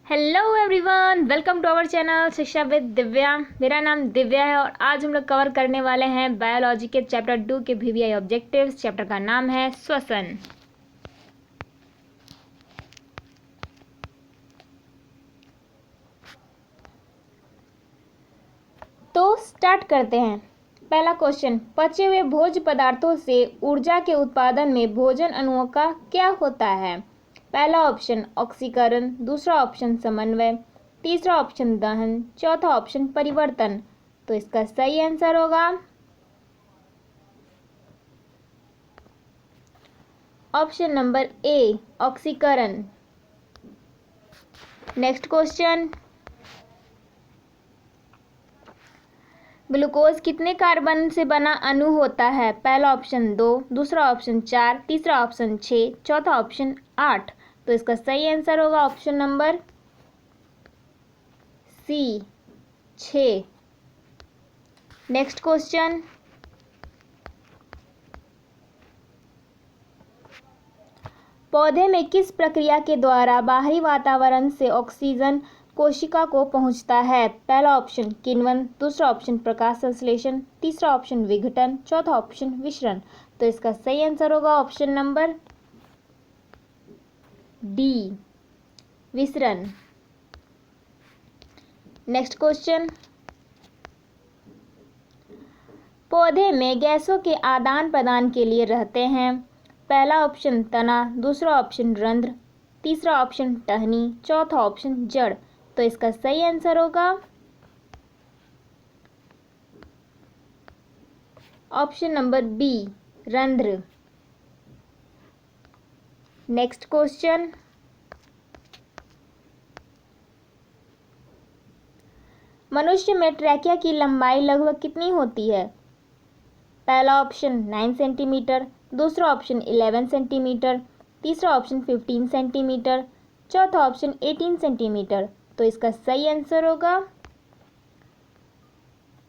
Hello everyone, welcome to our channel Shiksha with Divya. मेरा नाम दिव्या है और आज हम लोग कवर करने वाले हैं बायोलॉजी के चैप्टर 2 के वीवीआई ऑब्जेक्टिव्स। चैप्टर का नाम है श्वसन। तो स्टार्ट करते हैं। पहला क्वेश्चन, पचे हुए भोज्य पदार्थों से ऊर्जा के उत्पादन में भोजन अणुओं का क्या होता है? पहला ऑप्शन ऑक्सीकरण, दूसरा ऑप्शन समन्वय, तीसरा ऑप्शन दहन, चौथा ऑप्शन परिवर्तन। तो इसका सही आंसर होगा ऑप्शन नंबर ए, ऑक्सीकरण। नेक्स्ट क्वेश्चन, ग्लूकोज कितने कार्बन से बना अणु होता है? पहला ऑप्शन 2, दूसरा ऑप्शन 4, तीसरा ऑप्शन 6, चौथा ऑप्शन 8। तो इसका सही आंसर होगा option number c, 6। Next question, पौधे में किस प्रक्रिया के द्वारा बाहरी वातावरण से ऑक्सीजन कोशिका को पहुंचता है? पहला ऑप्शन किण्वन, दूसरा ऑप्शन प्रकाश संश्लेषण, तीसरा ऑप्शन विघटन, चौथा ऑप्शन विसरण। तो इसका सही आंसर होगा ऑप्शन नंबर डी, विसरण। नेक्स्ट क्वेश्चन, पौधे में गैसों के आदान प्रदान के लिए रहते हैं। पहला ऑप्शन तना, दूसरा ऑप्शन रंध्र, तीसरा ऑप्शन टहनी, चौथा ऑप्शन जड़। तो इसका सही आंसर होगा ऑप्शन नंबर बी, रंध्र। नेक्स्ट क्वेश्चन, मनुष्य में ट्रैकिया की लंबाई लगभग कितनी होती है? पहला ऑप्शन 9 सेंटीमीटर, दूसरा ऑप्शन 11 सेंटीमीटर, तीसरा ऑप्शन 15 सेंटीमीटर, चौथा ऑप्शन 18 सेंटीमीटर। तो इसका सही आंसर होगा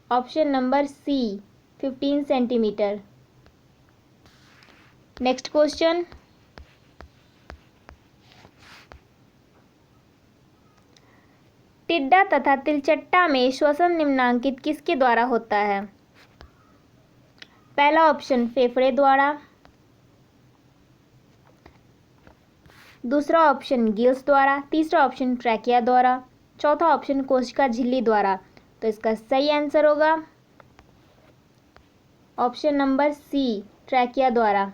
option number c, 15 centimetre. Next question, टिड्डा तथा तिलचट्टा में श्वसन निम्नांकित किसके द्वारा होता है? पहला ऑप्शन फेफड़े द्वारा, दूसरा ऑप्शन गिल्स द्वारा, तीसरा ऑप्शन ट्रैकिया द्वारा, चौथा ऑप्शन कोशिका झिल्ली द्वारा। तो इसका सही आंसर होगा ऑप्शन नंबर सी, ट्रैकिया द्वारा।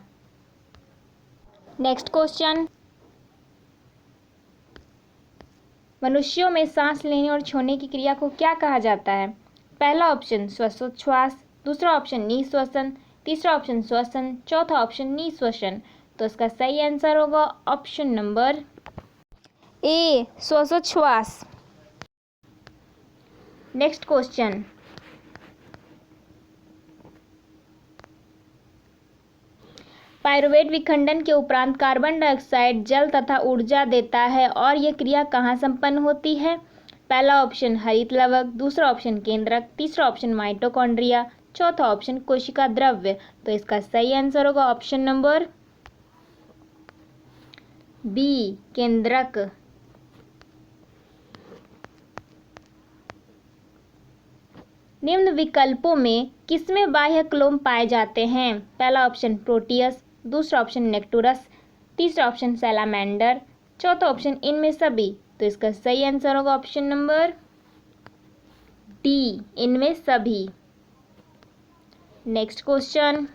नेक्स्ट क्वेश्चन, मनुष्यों में सांस लेने और छोड़ने की क्रिया को क्या कहा जाता है? पहला ऑप्शन श्वासोच्छ्वास, दूसरा ऑप्शन निःश्वसन, तीसरा ऑप्शन श्वसन, चौथा ऑप्शन निःश्वसन। तो इसका सही आंसर होगा ऑप्शन नंबर ए, श्वासोच्छ्वास। नेक्स्ट क्वेश्चन, पायरुवेट विखंडन के उपरांत कार्बन डाइऑक्साइड जल तथा ऊर्जा देता है और यह क्रिया कहाँ संपन्न होती है? पहला ऑप्शन हरित लवक, दूसरा ऑप्शन केंद्रक, तीसरा ऑप्शन माइटोकॉन्ड्रिया, चौथा ऑप्शन कोशिका द्रव्य। तो इसका सही आंसर होगा ऑप्शन नंबर बी, केंद्रक। निम्न विकल्पों में किसमें बाह्य क्लोम पाए जाते हैं? पहला ऑप्शन प्रोटियस, दूसरा ऑप्शन नेक्टुरस, तीसरा ऑप्शन सैलामेंडर, चौथा ऑप्शन इनमें सभी। तो इसका सही आंसर होगा ऑप्शन नंबर डी, इनमें सभी। नेक्स्ट क्वेश्चन,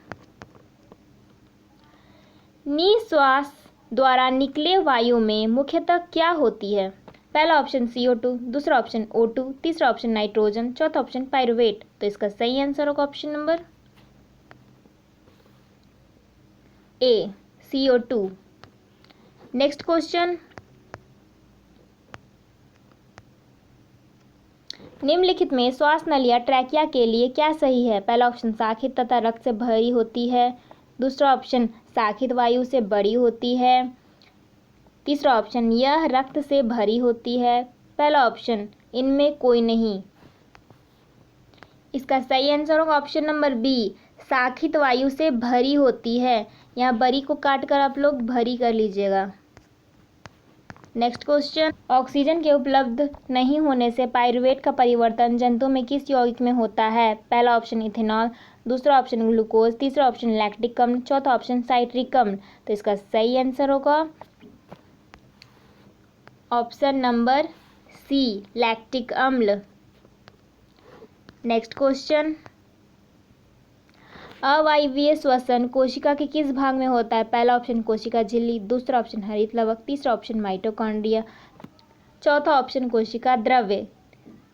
निश्वास द्वारा निकले वायु में मुख्यतः क्या होती है? पहला ऑप्शन CO2, दूसरा ऑप्शन O2, तीसरा ऑप्शन नाइट्रोजन, चौथा ऑप्शन पायरुवेट। तो इसका सही आंसर होगा ऑप्शन नंबर ए, CO2। नेक्स्ट क्वेश्चन, निम्नलिखित में श्वास नल या ट्रैकिया के लिए क्या सही है? पहला ऑप्शन शाखित तथा रक्त से भरी होती है, दूसरा ऑप्शन शाखित वायु से बड़ी होती है, तीसरा ऑप्शन यह रक्त से भरी होती है, पहला ऑप्शन इनमें कोई नहीं। इसका सही आंसर होगा ऑप्शन नंबर बी, शाखित वायु से भरी होती है। यहाँ बरी को काट कर आप लोग भरी कर लीजिएगा। नेक्स्ट क्वेश्चन, ऑक्सीजन के उपलब्ध नहीं होने से पाइरूवेट का परिवर्तन जंतु में किस यौगिक में होता है? पहला ऑप्शन इथेनॉल, दूसरा ऑप्शन ग्लूकोज, तीसरा ऑप्शन लैक्टिक अम्ल, चौथा ऑप्शन साइट्रिक अम्ल। तो इसका सही आंसर होगा ऑप्शन नंबर सी, लैक्टिक अम्ल। नेक्स्ट क्वेश्चन, अवायवीय श्वसन कोशिका के किस भाग में होता है? पहला ऑप्शन कोशिका झिल्ली, दूसरा ऑप्शन हरित लवक, तीसरा ऑप्शन माइटोकॉन्ड्रिया, चौथा ऑप्शन कोशिका द्रव्य।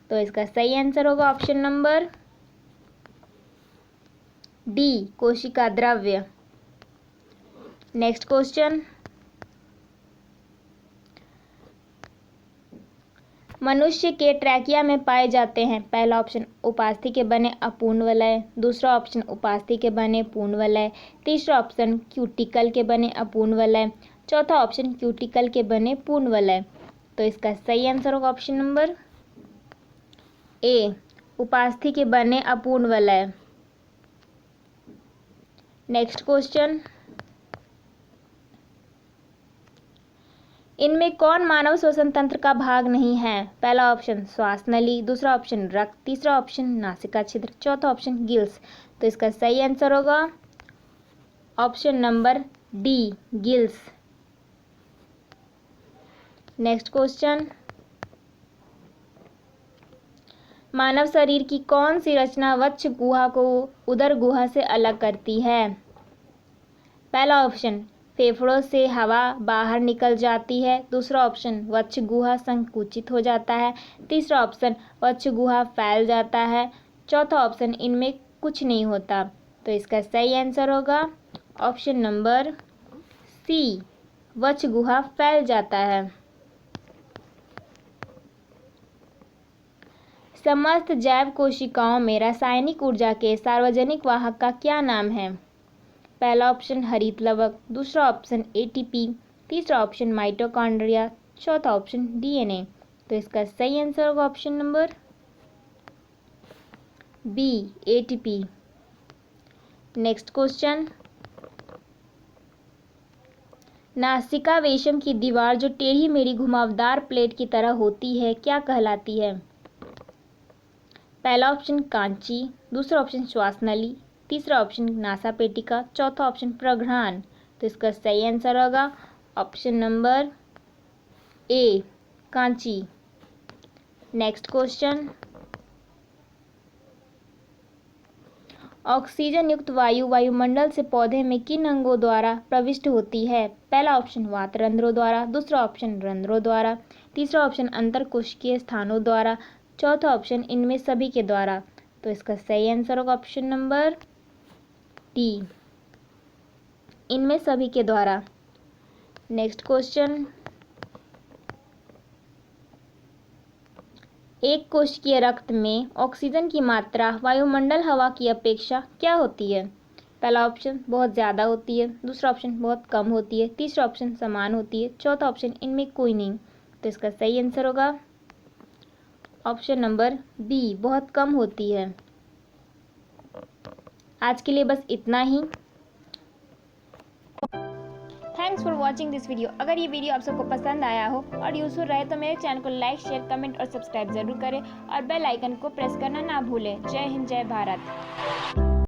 तो इसका सही आंसर होगा ऑप्शन नंबर डी, कोशिका द्रव्य। नेक्स्ट क्वेश्चन, मनुष्य के ट्रैकिया में पाए जाते हैं। पहला ऑप्शन उपास्थि के बने अपूर्ण वलय, दूसरा ऑप्शन उपास्थि के बने पूर्ण वलय, तीसरा ऑप्शन क्यूटिकल के बने अपूर्ण वलय, चौथा ऑप्शन क्यूटिकल के बने पूर्ण वलय। तो इसका सही आंसर होगा ऑप्शन नंबर ए, उपास्थि के बने अपूर्ण वलय। नेक्स्ट क्वेश्चन, इनमें कौन मानव श्वसन तंत्र का भाग नहीं है? पहला ऑप्शन श्वास नली, दूसरा ऑप्शन रक्त, तीसरा ऑप्शन नासिका छिद्र, चौथा ऑप्शन गिल्स। तो इसका सही आंसर होगा option number D, gills. Next question, मानव शरीर की कौन सी रचना वक्ष गुहा को उदर गुहा से अलग करती है? पहला ऑप्शन फेफड़ों से हवा बाहर निकल जाती है, दूसरा ऑप्शन वक्ष गुहा संकुचित हो जाता है, तीसरा ऑप्शन वक्ष गुहा फैल जाता है, चौथा ऑप्शन इनमें कुछ नहीं होता। तो इसका सही आंसर होगा ऑप्शन नंबर सी, वक्ष गुहा फैल जाता है। समस्त जैव कोशिकाओं में रासायनिक ऊर्जा के सार्वजनिक वाहक का क्या नाम है? पहला ऑप्शन हरित लवक, दूसरा ऑप्शन एटीपी, तीसरा ऑप्शन माइटोकॉन्ड्रिया, चौथा ऑप्शन डीएनए। तो इसका सही आंसर होगा option number b, ATP. Next question, नासिका वेशम की दीवार जो टेढ़ी मेढ़ी घुमावदार प्लेट की तरह होती है क्या कहलाती है? पहला ऑप्शन कांची, दूसरा ऑप्शन श्वास नली, तीसरा ऑप्शन नासापेटिका, चौथा ऑप्शन प्रघ्राण। तो इसका सही आंसर होगा ऑप्शन नंबर ए, कांची। नेक्स्ट क्वेश्चन, ऑक्सीजन युक्त वायु वायुमंडल से पौधे में किन अंगों द्वारा प्रविष्ट होती है? पहला ऑप्शन वातरंध्रों द्वारा, दूसरा ऑप्शन रंध्रों द्वारा, तीसरा ऑप्शन अंतरकोशिकीय स्थानों द्वारा, चौथा ऑप्शन इनमें सभी के द्वारा। तो इसका सही आंसर होगा ऑप्शन नंबर डी, इनमें सभी के द्वारा। नेक्स्ट क्वेश्चन, एक कोशिकीय रक्त में ऑक्सीजन की मात्रा वायुमंडल हवा की अपेक्षा क्या होती है? पहला ऑप्शन बहुत ज़्यादा होती है, दूसरा ऑप्शन बहुत कम होती है, तीसरा ऑप्शन समान होती है, चौथा ऑप्शन इनमें कोई नहीं। तो इसका सही आंसर होगा ऑप्शन नंबर बी, बहुत कम होती है। आज के लिए बस इतना ही। Thanks for watching this video. अगर ये वीडियो आप सबको पसंद आया हो और यूजफुल रहे तो मेरे चैनल को लाइक, शेयर, कमेंट और सब्सक्राइब जरूर करें और बेल आइकन को प्रेस करना ना भूलें। जय हिंद, जय भारत।